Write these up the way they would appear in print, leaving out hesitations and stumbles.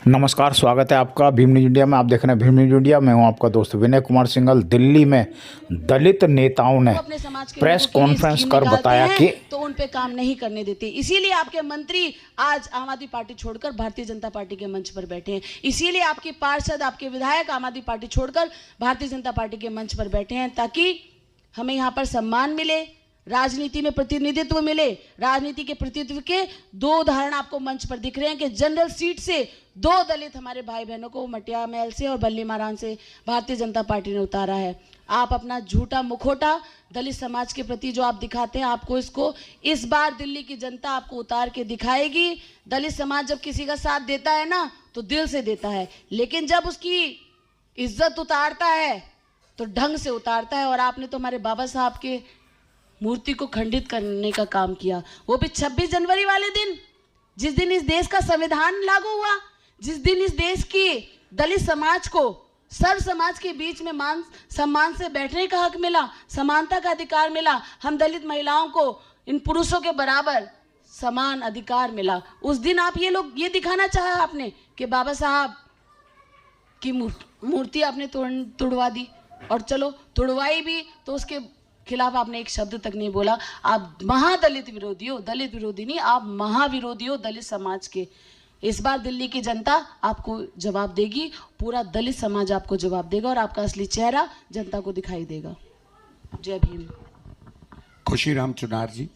नमस्कार, स्वागत है आपका भीम न्यूज इंडिया में। आप देख रहे हैं भीम न्यूज इंडिया। मैं हूं आपका दोस्त विनय कुमार सिंघल। दिल्ली में दलित नेताओं ने प्रेस कॉन्फ्रेंस कर बताया कि तो उन पे काम नहीं करने देते, इसीलिए आपके मंत्री आज आम आदमी पार्टी छोड़कर भारतीय जनता पार्टी के मंच पर बैठे हैं। इसीलिए आपके पार्षद, आपके विधायक आम आदमी पार्टी छोड़कर भारतीय जनता पार्टी के मंच पर बैठे हैं, ताकि हमें यहाँ पर सम्मान मिले, राजनीति में प्रतिनिधित्व मिले। राजनीति के प्रतिनिधित्व के दो उदाहरण आपको मंच पर दिख रहे हैं कि जनरल सीट से 2 दलित हमारे भाई बहनों को मटिया महल से और बल्ली मारान से भारतीय जनता पार्टी ने उतारा है। आप अपना झूठा मुखौटा दलित समाज के प्रति जो आप दिखाते हैं, आपको इसको इस बार दिल्ली की जनता आपको उतार के दिखाएगी। दलित समाज जब किसी का साथ देता है ना, तो दिल से देता है, लेकिन जब उसकी इज्जत उतारता है तो ढंग से उतारता है। और आपने तो हमारे बाबा साहब के मूर्ति को खंडित करने का काम किया, वो भी 26 जनवरी वाले दिन, जिस दिन इस देश का संविधान लागू हुआ, जिस दिन इस देश की दलित समाज को सर्व समाज के बीच में मान सम्मान से बैठने का हक मिला, समानता का अधिकार मिला। हम दलित महिलाओं को इन पुरुषों के बराबर समान अधिकार मिला। उस दिन आप ये दिखाना चाहा आपने कि बाबा साहब की मूर्ति आपने तुड़वा दी, और चलो तुड़वाई भी तो उसके खिलाफ आपने एक शब्द तक नहीं बोला। आप महादलित विरोधी हो, दलित विरोधी नहीं, आप महाविरोधी हो दलित समाज के। इस बार दिल्ली की जनता आपको जवाब देगी, पूरा दलित समाज आपको जवाब देगा और आपका असली चेहरा जनता को दिखाई देगा। जय भीम। खुशीराम चुनार जी।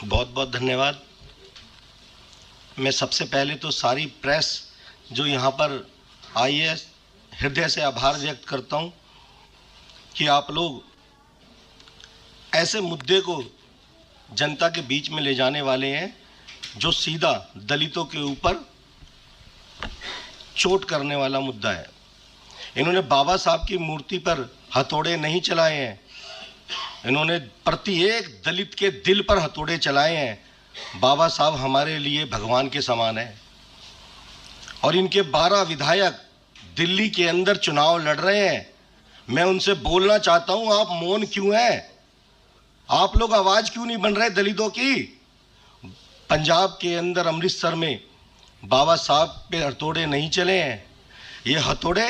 बहुत बहुत धन्यवाद। मैं सबसे पहले तो सारी प्रेस जो यहाँ पर आई है, हृदय से आभार व्यक्त करता हूँ कि आप लोग ऐसे मुद्दे को जनता के बीच में ले जाने वाले हैं जो सीधा दलितों के ऊपर चोट करने वाला मुद्दा है। इन्होंने बाबा साहब की मूर्ति पर हथौड़े नहीं चलाए हैं, इन्होंने प्रत्येक दलित के दिल पर हथौड़े चलाए हैं। बाबा साहब हमारे लिए भगवान के समान है और इनके 12 विधायक दिल्ली के अंदर चुनाव लड़ रहे हैं। मैं उनसे बोलना चाहता हूं, आप मौन क्यों हैं? आप लोग आवाज क्यों नहीं बन रहे दलितों की? पंजाब के अंदर अमृतसर में बाबा साहब पे हथौड़े नहीं चले हैं, ये हथौड़े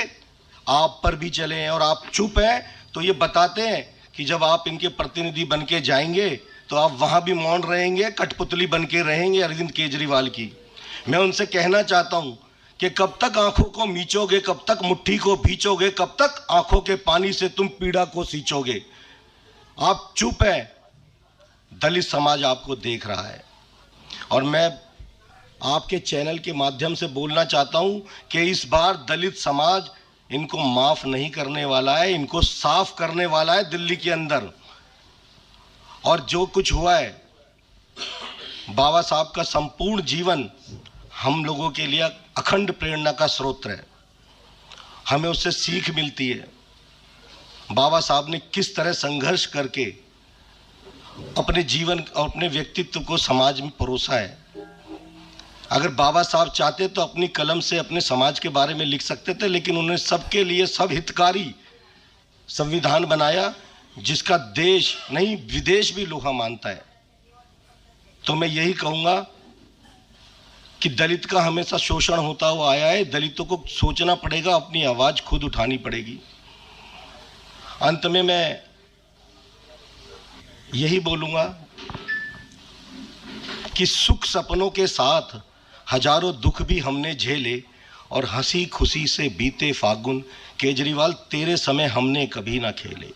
आप पर भी चले हैं और आप चुप हैं। तो ये बताते हैं कि जब आप इनके प्रतिनिधि बन के जाएंगे तो आप वहाँ भी मौन रहेंगे, कठपुतली बन के रहेंगे अरविंद केजरीवाल की। मैं उनसे कहना चाहता हूँ कि कब तक आंखों को मीचोगे, कब तक मुट्ठी को भींचोगे, कब तक आंखों के पानी से तुम पीड़ा को सींचोगे? आप चुप हैं, दलित समाज आपको देख रहा है। और मैं आपके चैनल के माध्यम से बोलना चाहता हूँ कि इस बार दलित समाज इनको माफ नहीं करने वाला है, इनको साफ करने वाला है दिल्ली के अंदर। और जो कुछ हुआ है, बाबा साहब का संपूर्ण जीवन हम लोगों के लिए अखंड प्रेरणा का स्रोत है, हमें उससे सीख मिलती है। बाबा साहब ने किस तरह संघर्ष करके अपने जीवन और अपने व्यक्तित्व को समाज में परोसा है। अगर बाबा साहब चाहते तो अपनी कलम से अपने समाज के बारे में लिख सकते थे, लेकिन उन्होंने सबके लिए सब हितकारी संविधान बनाया जिसका देश नहीं विदेश भी लोहा मानता है। तो मैं यही कहूँगा कि दलित का हमेशा शोषण होता हुआ आया है, दलितों को सोचना पड़ेगा, अपनी आवाज़ खुद उठानी पड़ेगी। अंत में मैं यही बोलूँगा कि सुख सपनों के साथ हजारों दुख भी हमने झेले और हंसी खुशी से बीते फागुन, केजरीवाल तेरे समय हमने कभी ना खेले।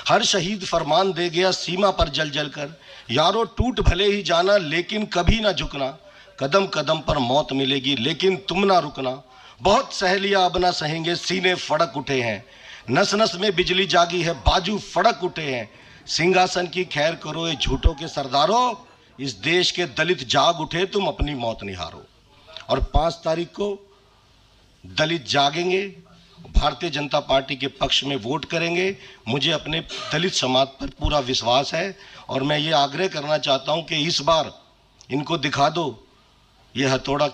हर शहीद फरमान दे गया सीमा पर जल जल कर, यारों टूट भले ही जाना लेकिन कभी ना झुकना, कदम कदम पर मौत मिलेगी लेकिन तुम ना रुकना। बहुत सह लिया अब ना सहेंगे, सीने फड़क उठे हैं, नस नस में बिजली जागी है, बाजू फड़क उठे हैं। सिंहासन की खैर करो ये झूठों के सरदारों, इस देश के दलित जाग उठे तुम अपनी मौत निहारो। और 5 तारीख को दलित जागेंगे, भारतीय जनता पार्टी के पक्ष में वोट करेंगे। मुझे अपने दलित समाज पर पूरा विश्वास है और मैं ये आग्रह करना चाहता हूँ कि इस बार इनको दिखा दो ये हथौड़ा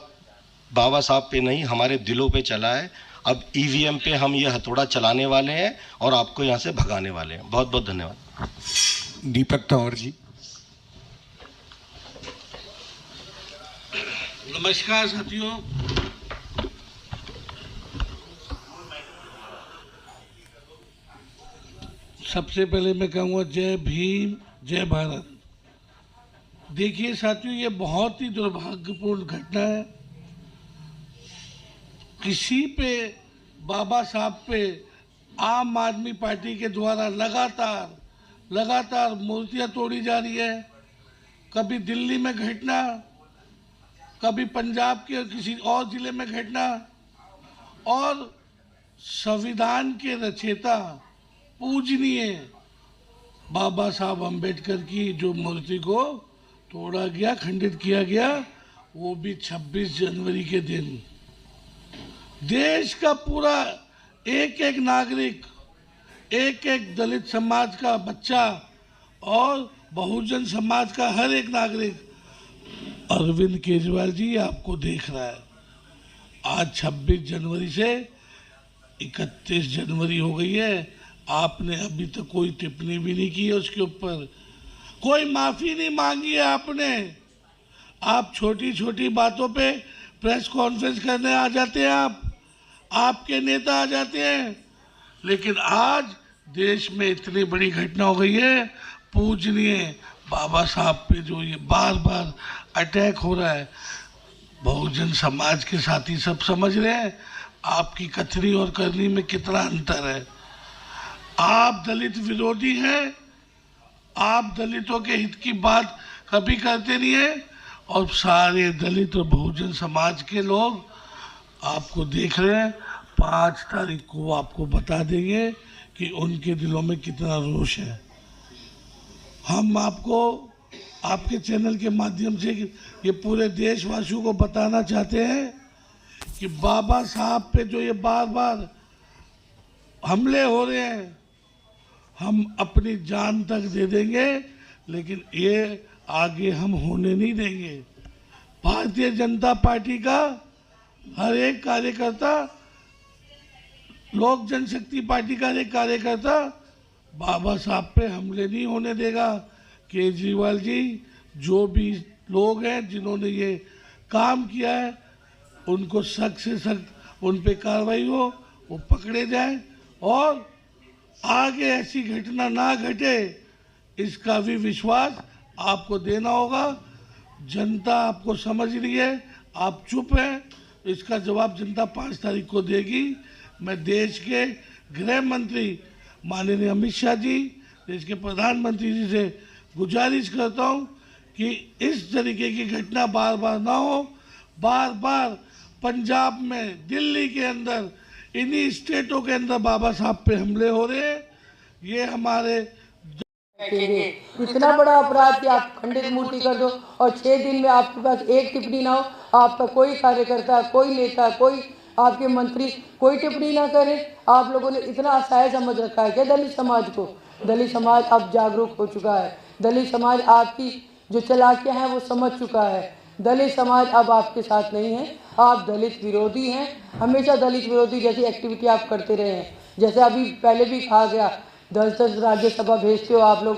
बाबा साहब पे नहीं हमारे दिलों पे चला है। अब ईवीएम पे हम ये हथौड़ा चलाने वाले हैं और आपको यहाँ से भगाने वाले हैं। बहुत बहुत धन्यवाद। दीपक तंवर जी। नमस्कार साथियों, सबसे पहले मैं कहूँगा जय भीम जय भारत। देखिए साथियों, ये बहुत ही दुर्भाग्यपूर्ण घटना है। किसी पे, बाबा साहब पे आम आदमी पार्टी के द्वारा लगातार मूर्तियाँ तोड़ी जा रही है। कभी दिल्ली में घटना, कभी पंजाब के किसी और जिले में घटना, और संविधान के रचयिता पूजनीय बाबा साहब अम्बेडकर की जो मूर्ति को तोड़ा गया, खंडित किया गया, वो भी 26 जनवरी के दिन। देश का पूरा एक एक नागरिक, एक एक दलित समाज का बच्चा और बहुजन समाज का हर एक नागरिक अरविंद केजरीवाल जी आपको देख रहा है। आज 26 जनवरी से 31 जनवरी हो गई है, आपने अभी तक कोई टिप्पणी भी नहीं की है उसके ऊपर, कोई माफ़ी नहीं मांगी है आपने। आप छोटी छोटी बातों पे प्रेस कॉन्फ्रेंस करने आ जाते हैं, आपके नेता आ जाते हैं, लेकिन आज देश में इतनी बड़ी घटना हो गई है, पूजनीय बाबा साहब पे जो ये बार बार अटैक हो रहा है, बहुजन समाज के साथी सब समझ रहे हैं आपकी कथनी और करनी में कितना अंतर है। आप दलित विरोधी हैं, आप दलितों के हित की बात कभी करते नहीं है, और सारे दलित और बहुजन समाज के लोग आपको देख रहे हैं। 5 तारीख को आपको बता देंगे कि उनके दिलों में कितना रोष है। हम आपको आपके चैनल के माध्यम से ये पूरे देशवासियों को बताना चाहते हैं कि बाबा साहब पे जो ये बार बार हमले हो रहे हैं, हम अपनी जान तक दे देंगे, लेकिन ये आगे हम होने नहीं देंगे। भारतीय जनता पार्टी का हर एक कार्यकर्ता, लोक जनशक्ति पार्टी का हर एक कार्यकर्ता बाबा साहब पे हमले नहीं होने देगा। केजरीवाल जी, जो भी लोग हैं जिन्होंने ये काम किया है, उनको सख्त से सख्त उन पे कार्रवाई हो, वो पकड़े जाएं, और आगे ऐसी घटना ना घटे इसका भी विश्वास आपको देना होगा। जनता आपको समझ रही है, आप चुप हैं, इसका जवाब जनता 5 तारीख को देगी। मैं देश के गृह मंत्री माननीय अमित शाह जी, देश के प्रधानमंत्री जी से गुजारिश करता हूं कि इस तरीके की घटना बार बार ना हो। बार बार पंजाब में, दिल्ली के अंदर, इन्हीं स्टेटों के अंदर बाबा साहब पे हमले हो रहे हैं। ये हमारे इतना बड़ा अपराध कि आप खंडित मूर्ति कर दो और 6 दिन में आपके पास एक टिप्पणी ना हो, आपका कोई कार्यकर्ता, कोई नेता, कोई आपके मंत्री कोई टिप्पणी ना करे। आप लोगों ने इतना असहाय समझ रखा है क्या दलित समाज को? दलित समाज अब जागरूक हो चुका है। दलित समाज आपकी जो चालाकियां हैं वो समझ चुका है। दलित समाज अब आपके साथ नहीं है, आप दलित विरोधी हैं। हमेशा दलित विरोधी जैसी एक्टिविटी आप करते रहे हैं। जैसे अभी पहले भी कहा गया, 10-10 राज्यसभा भेजते हो आप लोग,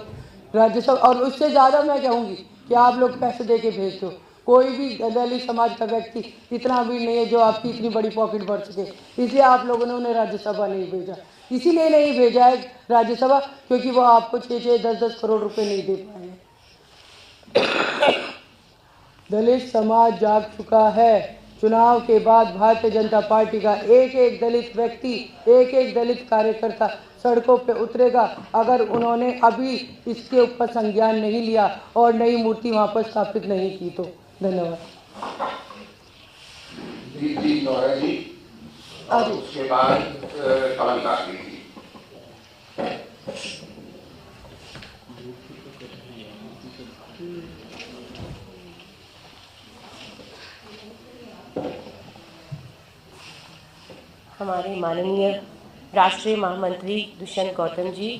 राज्यसभा, और उससे ज़्यादा मैं कहूँगी कि आप लोग पैसे दे के भेजते हो। कोई भी दलित समाज का व्यक्ति इतना भी नहीं है जो आपकी इतनी बड़ी पॉकेट भर सके, इसलिए आप लोगों ने उन्हें राज्यसभा नहीं भेजा। इसीलिए नहीं भेजा है राज्यसभा क्योंकि वो आपको 6-6, 10-10 करोड़ रुपए नहीं दे पाए। दलित समाज जाग चुका है। चुनाव के बाद भारतीय जनता पार्टी का एक एक दलित व्यक्ति, एक एक दलित कार्यकर्ता सड़कों पे उतरेगा अगर उन्होंने अभी इसके ऊपर संज्ञान नहीं लिया और नई मूर्ति वहाँ पर स्थापित नहीं की तो। धन्यवाद। उसके बाद कमल काशी जी। हमारे माननीय राष्ट्रीय महामंत्री दुष्यंत गौतम जी,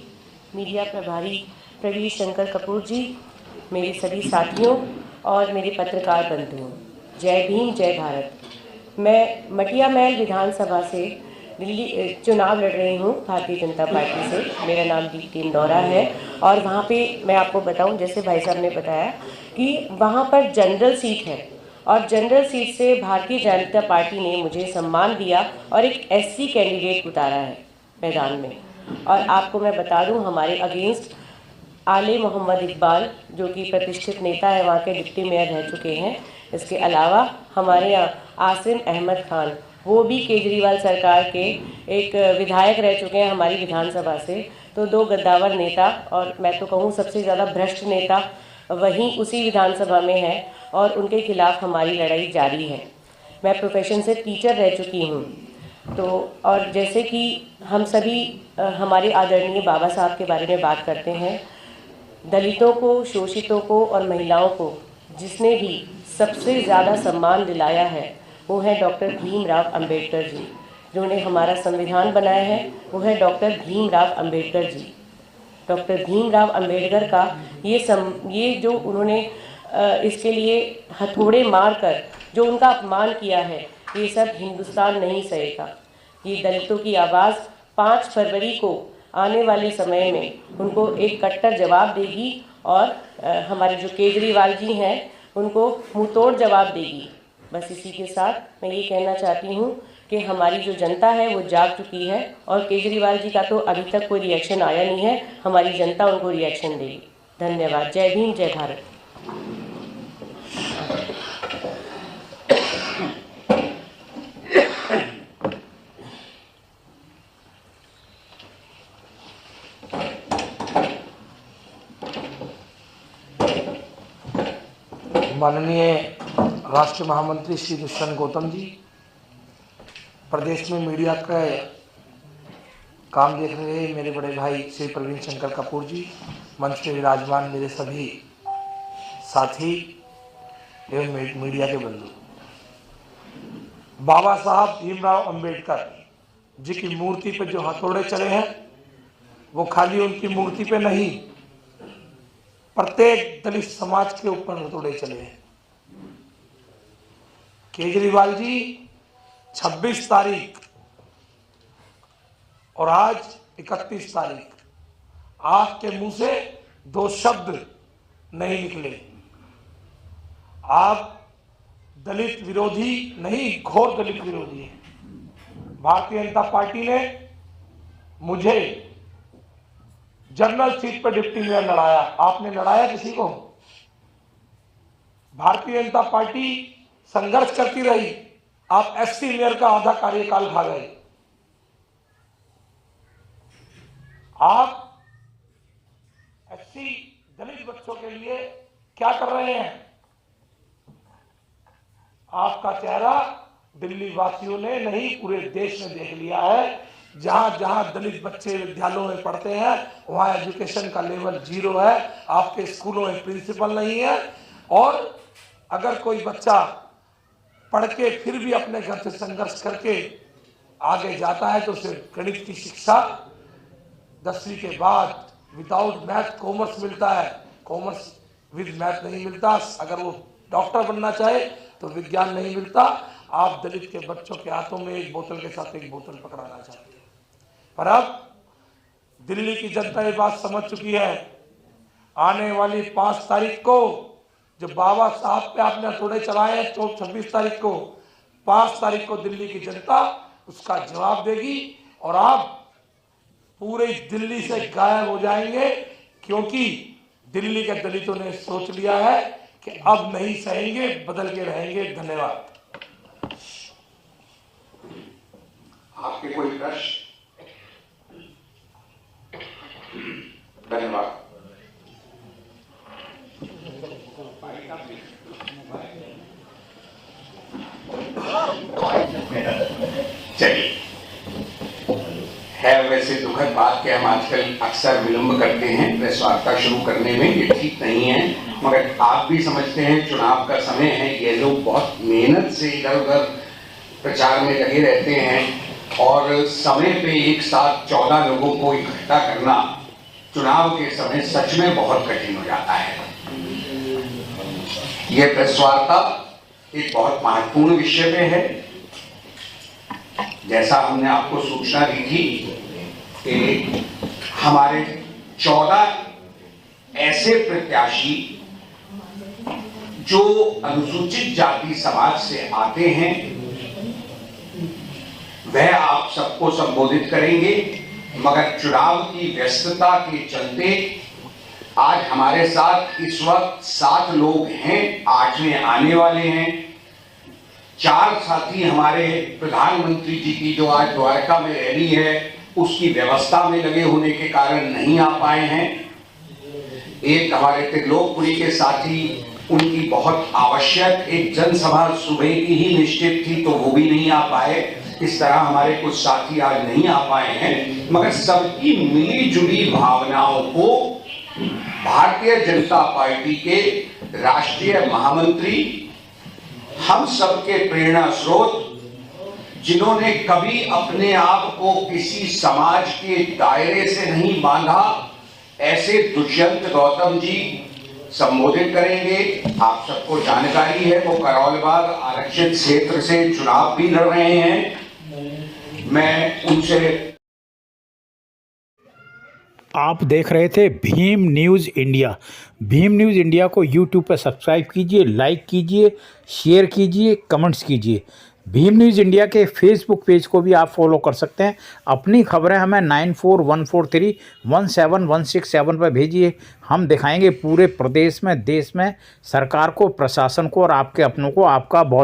मीडिया प्रभारी प्रवीर शंकर कपूर जी, मेरे सभी साथियों और मेरे पत्रकार बंधुओं, जय भीम जय भारत। मैं मटिया महल विधानसभा से दिल्ली चुनाव लड़ रही हूँ भारतीय जनता पार्टी से। मेरा नाम दीप्ति इंदौरा है और वहाँ पे मैं आपको बताऊँ, जैसे भाई साहब ने बताया कि वहाँ पर जनरल सीट है और जनरल सीट से भारतीय जनता पार्टी ने मुझे सम्मान दिया और एक एससी कैंडिडेट उतारा है मैदान में। और आपको मैं बता दूं, हमारे अगेंस्ट आले मोहम्मद इकबाल जो कि प्रतिष्ठित नेता है, वहाँ के डिप्टी मेयर रह चुके हैं। इसके अलावा हमारे यहाँ आसिम अहमद खान, वो भी केजरीवाल सरकार के एक विधायक रह चुके हैं हमारी विधानसभा से। तो दो गद्दावर नेता, और मैं तो कहूँ सबसे ज़्यादा भ्रष्ट नेता वहीं उसी विधानसभा में है और उनके खिलाफ हमारी लड़ाई जारी है। मैं प्रोफेशन से टीचर रह चुकी हूँ। तो और जैसे कि हम सभी हमारे आदरणीय बाबा साहब के बारे में बात करते हैं, दलितों को, शोषितों को और महिलाओं को जिसने भी सबसे ज़्यादा सम्मान दिलाया है वो है डॉक्टर भीमराव अंबेडकर जी। जिन्होंने हमारा संविधान बनाया है वो है डॉक्टर भीमराव अंबेडकर जी। डॉक्टर भीमराव अंबेडकर का ये जो उन्होंने इसके लिए हथौड़े मारकर जो उनका अपमान किया है, ये सब हिंदुस्तान नहीं सहेगा। ये दलितों की आवाज़ 5 फरवरी को आने वाले समय में उनको एक कट्टर जवाब देगी और हमारे जो केजरीवाल जी हैं उनको मुंहतोड़ जवाब देगी। बस इसी के साथ मैं ये कहना चाहती हूँ कि हमारी जो जनता है वो जाग चुकी है और केजरीवाल जी का तो अभी तक कोई रिएक्शन आया नहीं है। हमारी जनता उनको रिएक्शन देगी। धन्यवाद। जय भीम, जय भारत। माननीय राष्ट्रीय महामंत्री श्री दुष्यंत गौतम जी, प्रदेश में मीडिया का काम देख रहे मेरे बड़े भाई श्री प्रवीण शंकर कपूर जी, मंच में विराजमान मेरे सभी साथी एवं मीडिया के बंधु, बाबा साहब भीमराव अंबेडकर जी की मूर्ति पर जो हथौड़े चले हैं वो खाली उनकी मूर्ति पे नहीं, प्रत्येक दलित समाज के ऊपर हथौड़े चले हैं। केजरीवाल जी 26 तारीख और आज 31 तारीख आप के मुंह से 2 शब्द नहीं निकले। आप दलित विरोधी नहीं, घोर दलित विरोधी हैं। भारतीय जनता पार्टी ने मुझे जनरल सीट पर डिप्टी मेयर लड़ाया। आपने लड़ाया किसी को? भारतीय जनता पार्टी संघर्ष करती रही। आप एससी मेयर का आधा कार्यकाल खा गए। आप एससी दलित बच्चों के लिए क्या कर रहे हैं? आपका चेहरा दिल्ली वासियों ने नहीं, पूरे देश ने देख लिया है। जहां जहां दलित बच्चे विद्यालयों में पढ़ते हैं वहां एजुकेशन का लेवल 0 है। आपके स्कूलों में प्रिंसिपल नहीं है और अगर कोई बच्चा पढ़ के फिर भी अपने घर से संघर्ष करके आगे जाता है तो उसे गणित की शिक्षा 10वीं के बाद विदाउट मैथ कॉमर्स मिलता है, कॉमर्स विद मैथ नहीं मिलता। अगर वो डॉक्टर बनना चाहे तो विज्ञान नहीं मिलता। आप दलित के बच्चों के हाथों में एक बोतल के साथ एक बोतल पकड़ाना चाहते हैं, पर अब दिल्ली की जनता ये बात समझ चुकी है। आने वाली 5 तारीख को जो बाबा साहब पे आपने हथौड़े चलाए हैं 26 तारीख को, 5 तारीख को दिल्ली की जनता उसका जवाब देगी और आप पूरे दिल्ली से गायब हो जाएंगे, क्योंकि दिल्ली के दलितों ने सोच लिया है कि अब नहीं सहेंगे, बदल के रहेंगे। धन्यवाद। आपके कोई प्रश्न? धन्यवाद। चलिए, है वैसे दुखद बात कि हम आजकल अक्सर विलंब करते हैं प्रेस वार्ता शुरू करने में, ये ठीक नहीं है। मगर आप भी समझते हैं चुनाव का समय है, ये लोग बहुत मेहनत से इधर उधर प्रचार में लगे रहते हैं और समय पे एक साथ 14 लोगों को इकट्ठा करना चुनाव के समय सच में बहुत कठिन हो जाता है। ये प्रेस वार्ता एक बहुत महत्वपूर्ण विषय पे है। जैसा हमने आपको सूचना दी थी कि हमारे 14 ऐसे प्रत्याशी जो अनुसूचित जाति समाज से आते हैं वह आप सबको संबोधित करेंगे, मगर चुनाव की व्यस्तता के चलते आज हमारे साथ इस वक्त 7 लोग हैं, 8वें आने वाले हैं। 4 साथी हमारे प्रधानमंत्री जी की जो आज द्वारका में रैली है उसकी व्यवस्था में लगे होने के कारण नहीं आ पाए हैं। एक हमारे त्रिलोकपुरी के साथी, उनकी बहुत आवश्यक एक जनसभा सुबह की ही निश्चित थी तो वो भी नहीं आ पाए। इस तरह हमारे कुछ साथी आज नहीं आ पाए हैं, मगर सबकी मिली जुली भावनाओं को भारतीय जनता पार्टी के राष्ट्रीय महामंत्री, हम सबके प्रेरणा स्रोत, जिन्होंने कभी अपने आप को किसी समाज के दायरे से नहीं बांधा, ऐसे दुष्यंत गौतम जी संबोधित करेंगे। आप सबको जानकारी है वो करौलबाग आरक्षित क्षेत्र से चुनाव भी लड़ रहे हैं। मैं उनसे आप देख रहे थे Bhim news India. Bhim news India को यूट्यूब पर सब्सक्राइब कीजिए, लाइक कीजिए, शेयर कीजिए, कमेंट्स कीजिए। भीम न्यूज़ इंडिया के फेसबुक पेज को भी आप फॉलो कर सकते हैं। अपनी खबरें हमें 9414317167 पर भेजिए। हम दिखाएंगे पूरे प्रदेश में, देश में सरकार को, प्रशासन को और आपके अपनों को। आपका बहुत